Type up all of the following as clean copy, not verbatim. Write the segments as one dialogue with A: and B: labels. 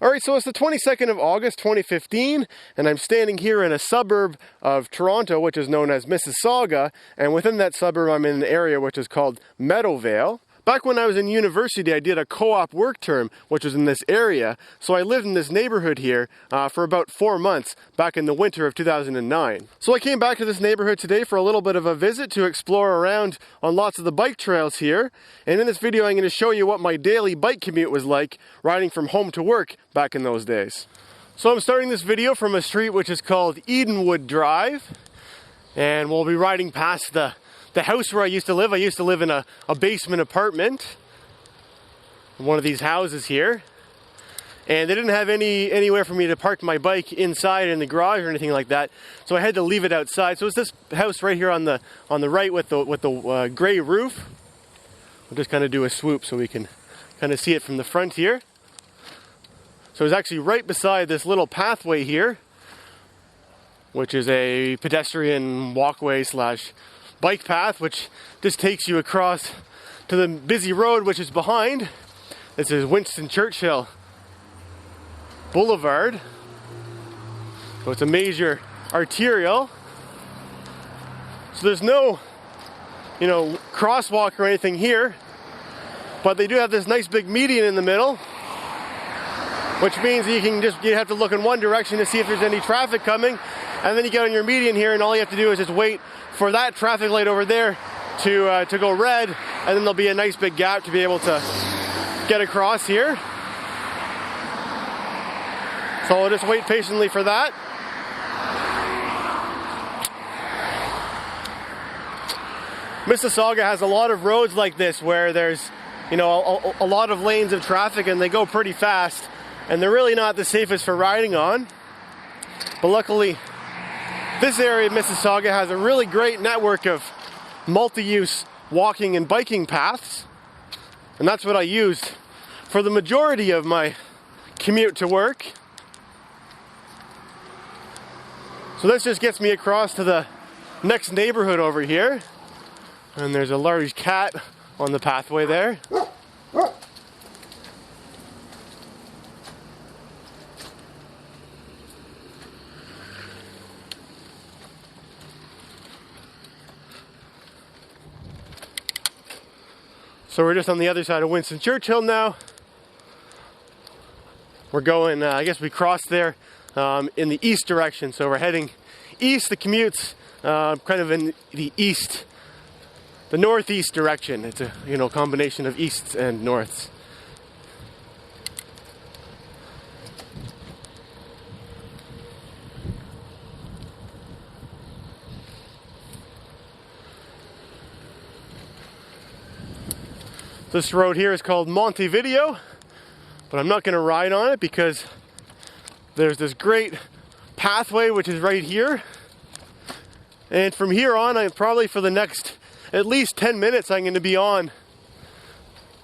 A: Alright, so it's the 22nd of August 2015, and I'm standing here in a suburb of Toronto, which is known as Mississauga, and within that suburb I'm in an area which is called Meadowvale. Back when I was in university, I did a co-op work term, which was in this area, so I lived in this neighborhood here for about 4 months, back in the winter of 2009. So I came back to this neighborhood today for a little bit of a visit to explore around on lots of the bike trails here, and in this video I'm going to show you what my daily bike commute was like, riding from home to work back in those days. So I'm starting this video from a street which is called Edenwood Drive, and we'll be riding past the house where I used to live. I used to live in a basement apartment in one of these houses here, and they didn't have anywhere for me to park my bike inside in the garage or anything like that, so I had to leave it outside. So it's this house right here on the right with the gray roof. We'll just kind of do a swoop so we can kind of see it from the front here. So it's actually right beside this little pathway here, which is a pedestrian walkway slash bike path, which just takes you across to the busy road which is behind. This is Winston Churchill Boulevard. So it's a major arterial. So there's no, crosswalk or anything here, but they do have this nice big median in the middle, which means you have to look in one direction to see if there's any traffic coming, and then you get on your median here, and all you have to do is just wait for that traffic light over there to go red, and then there'll be a nice big gap to be able to get across here. So I'll just wait patiently for that. Mississauga has a lot of roads like this where there's a lot of lanes of traffic, and they go pretty fast, and they're really not the safest for riding on. But luckily, this area of Mississauga has a really great network of multi-use walking and biking paths, and that's what I used for the majority of my commute to work. So this just gets me across to the next neighborhood over here, and there's a large cat on the pathway there. So we're just on the other side of Winston Churchill now. We're going, I guess we crossed there in the east direction. So we're heading east. The commute's kind of in the east, the northeast direction. It's a combination of easts and norths. This road here is called Montevideo, but I'm not going to ride on it because there's this great pathway which is right here. And from here on, I'm probably for the next at least 10 minutes, I'm going to be on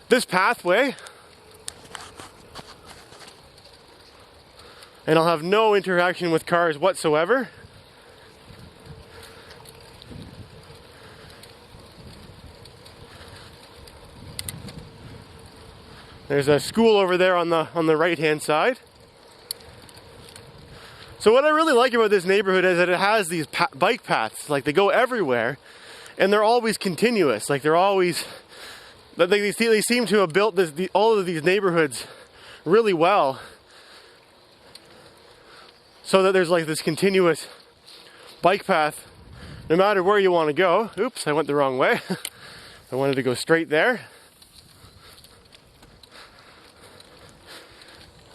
A: this pathway. And I'll have no interaction with cars whatsoever. There's a school over there on the right-hand side. So what I really like about this neighborhood is that it has these bike paths. Like, they go everywhere, and they're always continuous. Like, they seem to have built all of these neighborhoods really well, so that there's like this continuous bike path no matter where you want to go. Oops, I went the wrong way. I wanted to go straight there.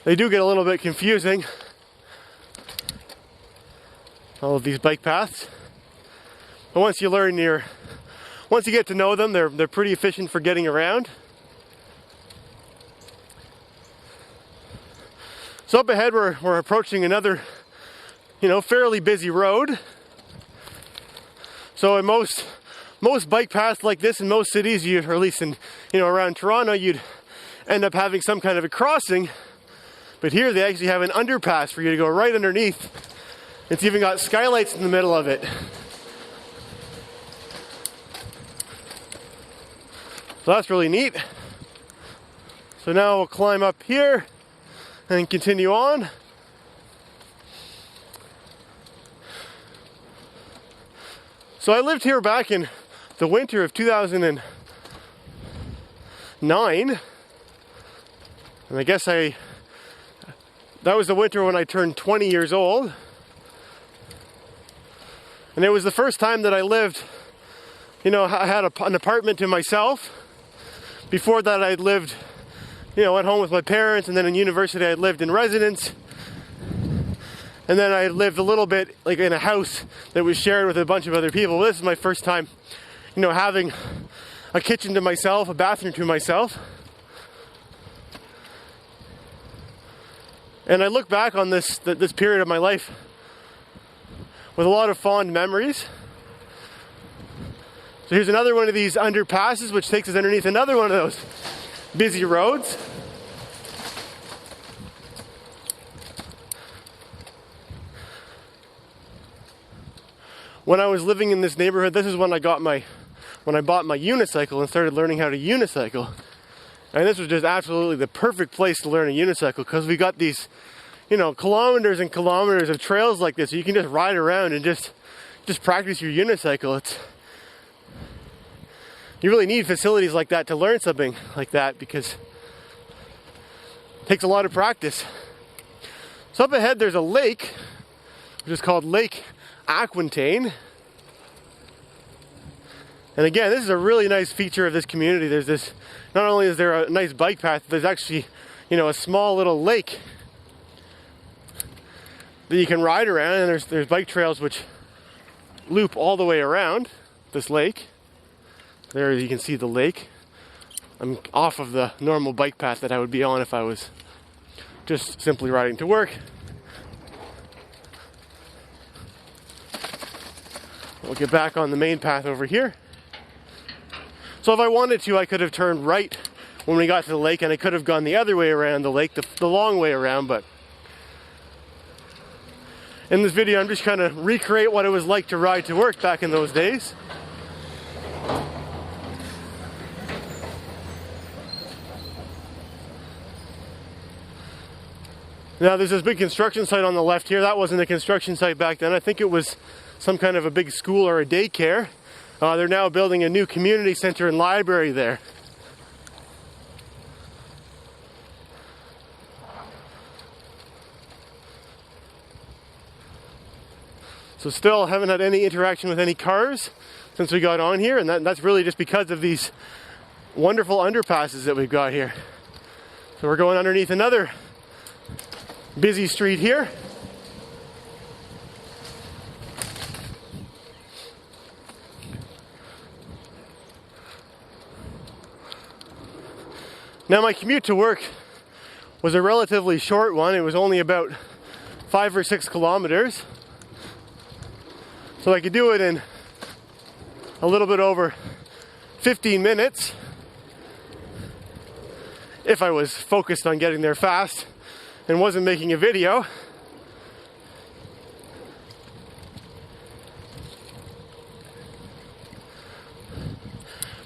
A: They do get a little bit confusing, all of these bike paths. But once you get to know them, they're pretty efficient for getting around. So up ahead, we're approaching another, fairly busy road. So in most bike paths like this in most cities, or at least in around Toronto, you'd end up having some kind of a crossing. But here they actually have an underpass for you to go right underneath. It's even got skylights in the middle of it. So that's really neat. So now we'll climb up here and continue on. So I lived here back in the winter of 2009, and I guess that was the winter when I turned 20 years old. And it was the first time that I lived, I had an apartment to myself. Before that I'd lived, at home with my parents, and then in university I'd lived in residence. And then I lived a little bit like in a house that was shared with a bunch of other people. This is my first time, having a kitchen to myself, a bathroom to myself. And I look back on this period of my life with a lot of fond memories. So here's another one of these underpasses, which takes us underneath another one of those busy roads. When I was living in this neighborhood, this is when I bought my unicycle and started learning how to unicycle. And this was just absolutely the perfect place to learn a unicycle, because we got these, kilometers and kilometers of trails like this. So you can just ride around and just practice your unicycle. You really need facilities like that to learn something like that, because it takes a lot of practice. So up ahead there's a lake, which is called Lake Aquitaine. And again, this is a really nice feature of this community. Not only is there a nice bike path, there's actually, a small little lake that you can ride around, and there's bike trails which loop all the way around this lake. There you can see the lake. I'm off of the normal bike path that I would be on if I was just simply riding to work. We'll get back on the main path over here. So if I wanted to, I could have turned right when we got to the lake, and I could have gone the other way around the lake, the long way around, but in this video I'm just trying to recreate what it was like to ride to work back in those days. Now there's this big construction site on the left here. That wasn't a construction site back then. I think it was some kind of a big school or a daycare. They're now building a new community center and library there. So still haven't had any interaction with any cars since we got on here, and that's really just because of these wonderful underpasses that we've got here. So we're going underneath another busy street here. Now my commute to work was a relatively short one. It was only about 5 or 6 kilometers. So I could do it in a little bit over 15 minutes if I was focused on getting there fast and wasn't making a video.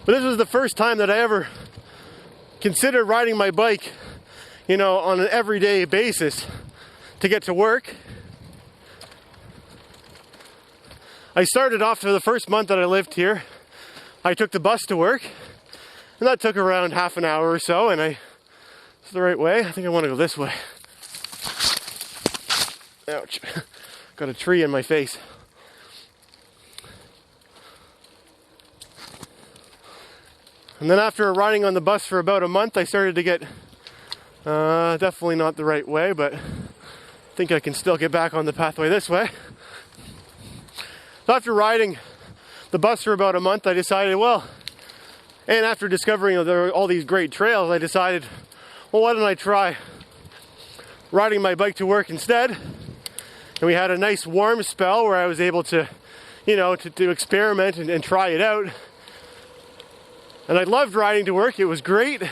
A: But this was the first time that I ever considered riding my bike, on an everyday basis to get to work. I started off for the first month that I lived here. I took the bus to work, and that took around half an hour or so, and it's the right way. I think I want to go this way. Ouch. Got a tree in my face. And then after riding on the bus for about a month, I started to get, definitely not the right way, but I think I can still get back on the pathway this way. So after riding the bus for about a month, I decided, and after discovering there were all these great trails, I decided, why don't I try riding my bike to work instead? And we had a nice warm spell where I was able to, to experiment and try it out. And I loved riding to work. It was great.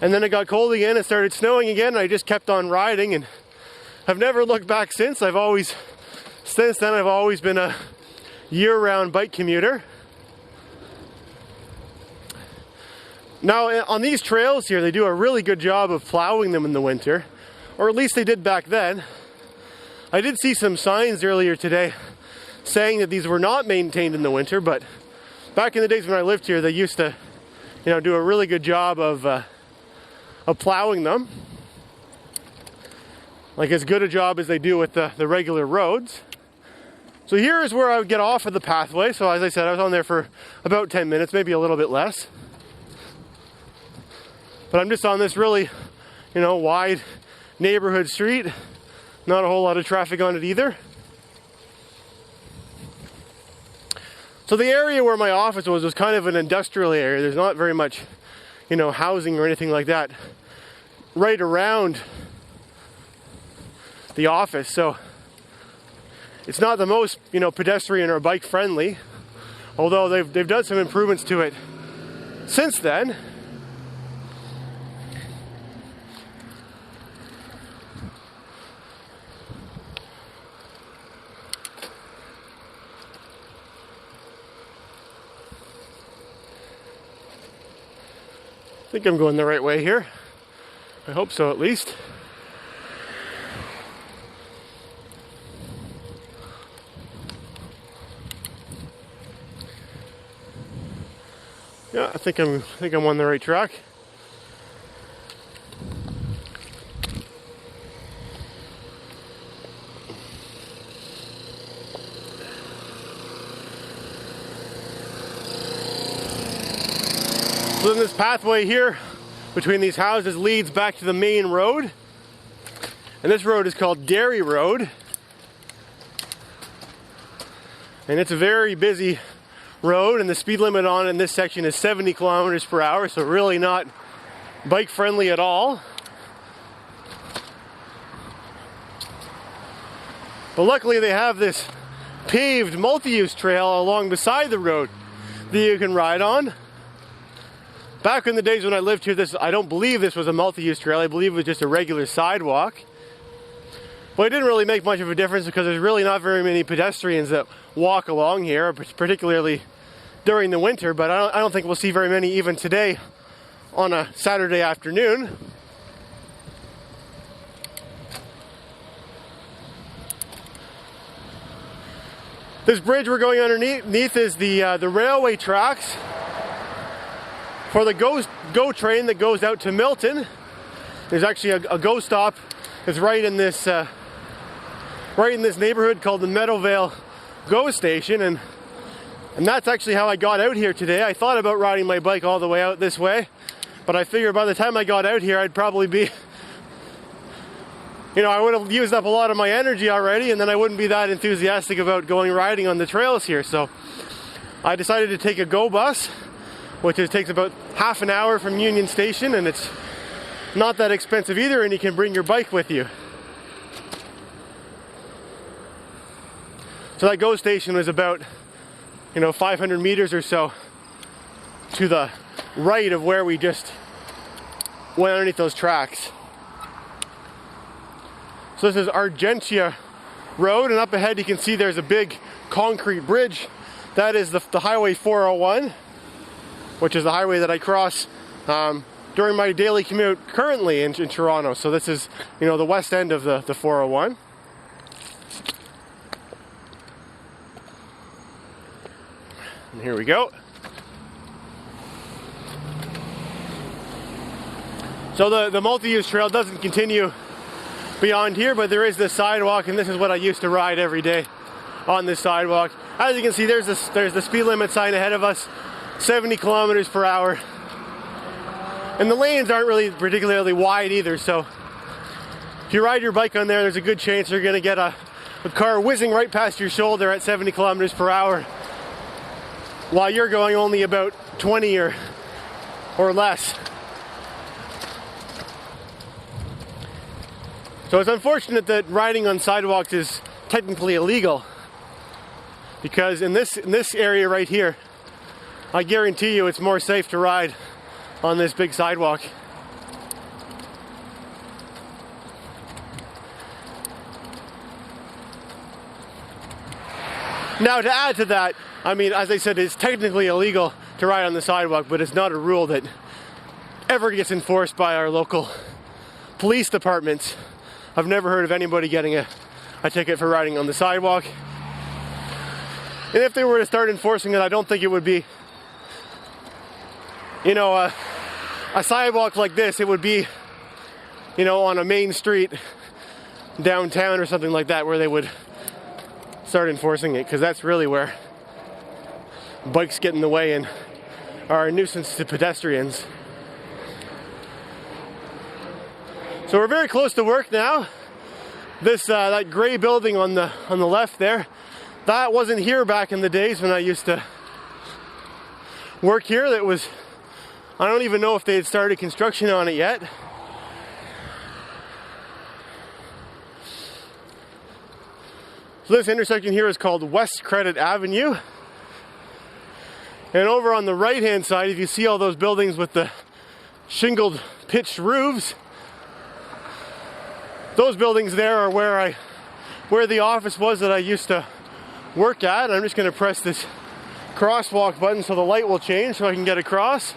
A: And then it got cold again. It started snowing again. And I just kept on riding, and I've never looked back since. Since then, I've always been a year-round bike commuter. Now on these trails here, they do a really good job of plowing them in the winter, or at least they did back then. I did see some signs earlier today saying that these were not maintained in the winter, but back in the days when I lived here, they used to, do a really good job of plowing them. Like as good a job as they do with the regular roads. So here is where I would get off of the pathway. So as I said, I was on there for about 10 minutes, maybe a little bit less. But I'm just on this really, wide neighborhood street. Not a whole lot of traffic on it either. So the area where my office was kind of an industrial area. There's not very much, housing or anything like that right around the office. So it's not the most, pedestrian or bike friendly, although they've done some improvements to it since then. I think I'm going the right way here. I hope so, at least. Yeah, I think I'm on the right track. So then this pathway here between these houses leads back to the main road. And this road is called Derry Road. And it's a very busy road, and the speed limit on in this section is 70 kilometers per hour, so really not bike friendly at all. But luckily they have this paved multi-use trail along beside the road that you can ride on. Back in the days when I lived here, I don't believe this was a multi-use trail. I believe it was just a regular sidewalk. But it didn't really make much of a difference because there's really not very many pedestrians that walk along here, particularly during the winter. But I don't think we'll see very many even today on a Saturday afternoon. This bridge we're going underneath is the railway tracks for the GO train that goes out to Milton. There's actually a GO stop that's right in this neighborhood called the Meadowvale GO station, and that's actually how I got out here today. I thought about riding my bike all the way out this way, but I figured by the time I got out here I'd probably be, I would have used up a lot of my energy already, and then I wouldn't be that enthusiastic about going riding on the trails here. So I decided to take a GO bus, which takes about half an hour from Union Station, and it's not that expensive either, and you can bring your bike with you. So that GO station was about, 500 meters or so to the right of where we just went underneath those tracks. So this is Argentia Road, and up ahead you can see there's a big concrete bridge. That is the Highway 401, which is the highway that I cross during my daily commute currently in Toronto. So this is, the west end of the 401. And here we go. So the multi-use trail doesn't continue beyond here, but there is this sidewalk, and this is what I used to ride every day on this sidewalk. As you can see, there's the speed limit sign ahead of us, 70 kilometers per hour. And the lanes aren't really particularly wide either, so if you ride your bike on there, there's a good chance you're going to get a car whizzing right past your shoulder at 70 kilometers per hour while you're going only about 20 or less. So it's unfortunate that riding on sidewalks is technically illegal, because in this area right here, I guarantee you it's more safe to ride on this big sidewalk. Now, to add to that, as I said, it's technically illegal to ride on the sidewalk, but it's not a rule that ever gets enforced by our local police departments. I've never heard of anybody getting a ticket for riding on the sidewalk. And if they were to start enforcing it, I don't think it would be, you know, a sidewalk like this. It would be, you know, on a main street downtown or something like that, where they would start enforcing it, because that's really where bikes get in the way and are a nuisance to pedestrians. So we're very close to work now. This that gray building on the left there, that wasn't here back in the days when I used to work here. That was, I don't even know if they had started construction on it yet. So this intersection here is called West Credit Avenue. And over on the right hand side, if you see all those buildings with the shingled pitched roofs, those buildings there are where the office was that I used to work at. I'm just going to press this crosswalk button so the light will change so I can get across.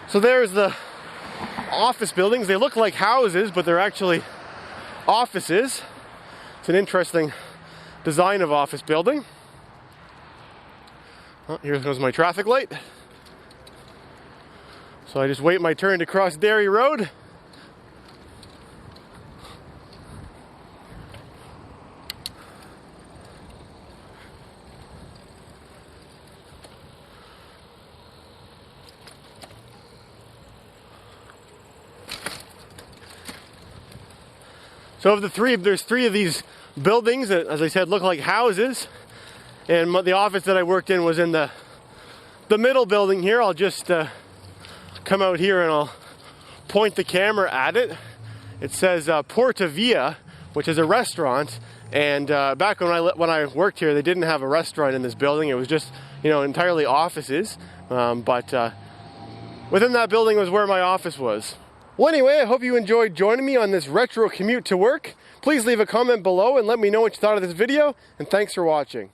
A: So there's the office buildings. They look like houses, but they're actually offices. It's an interesting design of office building. Oh, here goes my traffic light. So I just wait my turn to cross Derry Road. So of the three, there's three of these buildings that, as I said, look like houses. And the office that I worked in was in the middle building here. I'll just come out here and I'll point the camera at it. It says Porta Via, which is a restaurant. And back when I worked here, they didn't have a restaurant in this building. It was just, you know, entirely offices. But within that building was where my office was. Well, anyway, I hope you enjoyed joining me on this retro commute to work. Please leave a comment below and let me know what you thought of this video, and thanks for watching.